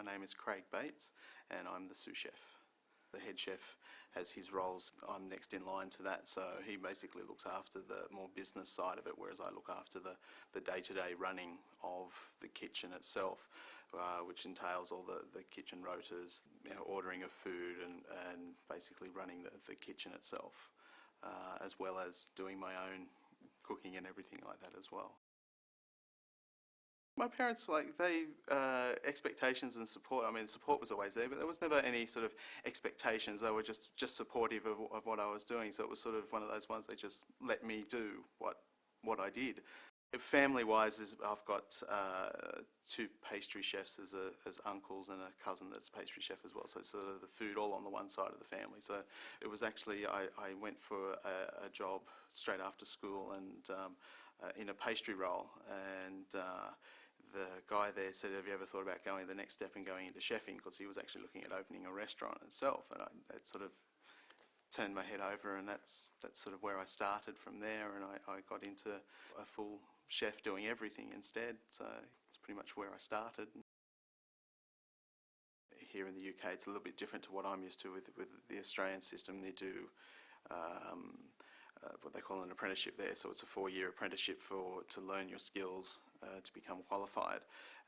name is Craig Bates and I'm the sous chef. The head chef has his roles. I'm next in line to that, so he basically looks after the more business side of it, whereas I look after the day-to-day running of the kitchen itself, which entails all the kitchen rotas, ordering of food and basically running the kitchen itself, as well as doing my own cooking and everything like that as well. My parents, expectations and support, I mean, support was always there, but there was never any sort of expectations. They were just supportive of what I was doing, so it was sort of one of those ones they just let me do what I did. Family-wise, I've got two pastry chefs as uncles and a cousin that's a pastry chef as well, so sort of the food all on the one side of the family. So it was actually, I went for a job straight after school and in a pastry role, and the guy there said, have you ever thought about going the next step and going into chefing, because he was actually looking at opening a restaurant itself, and that sort of turned my head over, and that's sort of where I started from there, and I got into a full chef doing everything instead, so it's pretty much where I started. Here in the UK it's a little bit different to what I'm used to with the Australian system. They do what they call an apprenticeship there, so it's a 4-year apprenticeship to learn your skills to become qualified,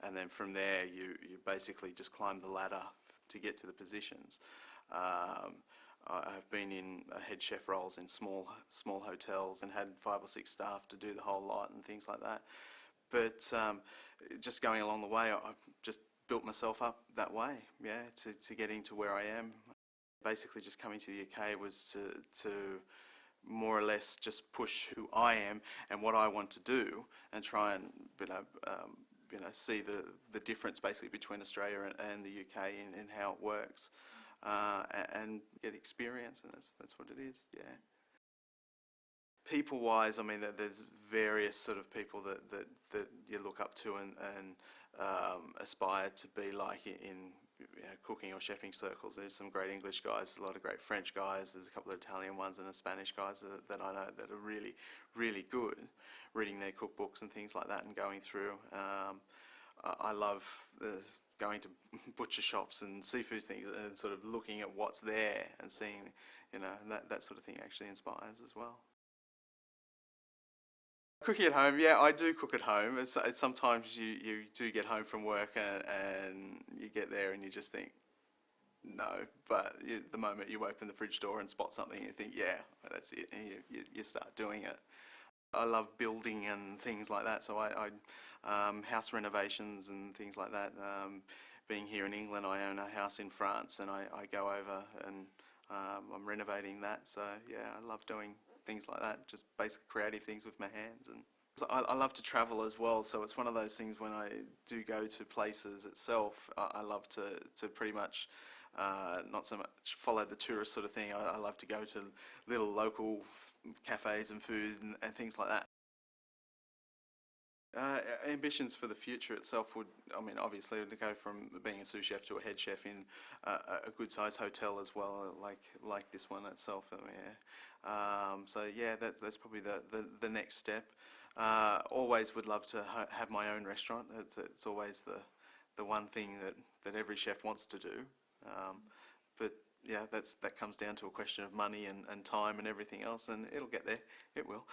and then from there you basically just climb the ladder to get to the positions. I've been in head chef roles in small hotels and had 5 or 6 staff to do the whole lot and things like that, but just going along the way I've just built myself up that way, yeah, to getting to where I am. Basically just coming to the UK was to more or less just push who I am and what I want to do, and try and see the difference basically between Australia and the UK in how it works, and get experience, and that's what it is, yeah. People-wise, I mean, there's various sort of people that you look up to and aspire to be like in cooking or chefing circles. There's some great English guys, a lot of great French guys, there's a couple of Italian ones and a Spanish guys that I know that are really, really good, reading their cookbooks and things like that and going through. I love going to butcher shops and seafood things and sort of looking at what's there and seeing, and that sort of thing actually inspires as well. Cooking at home, yeah, I do cook at home. It's sometimes you do get home from work and you get there and you just think, no, but the moment you open the fridge door and spot something, you think, yeah, that's it, and you start doing it. I love building and things like that, so I house renovations and things like that. Being here in England, I own a house in France, and I go over and I'm renovating that, so yeah, I love doing things like that, just basic creative things with my hands. And so I love to travel as well, so it's one of those things when I do go to places itself, I love to pretty much not so much follow the tourist sort of thing. I love to go to little local cafes and food and things like that. Ambitions for the future itself would, I mean, obviously to go from being a sous chef to a head chef in a good sized hotel as well, like this one itself. I mean, yeah. So yeah, that's probably the next step. Always would love to have my own restaurant. It's always the one thing that every chef wants to do. But yeah, that comes down to a question of money and time and everything else, and it'll get there. It will.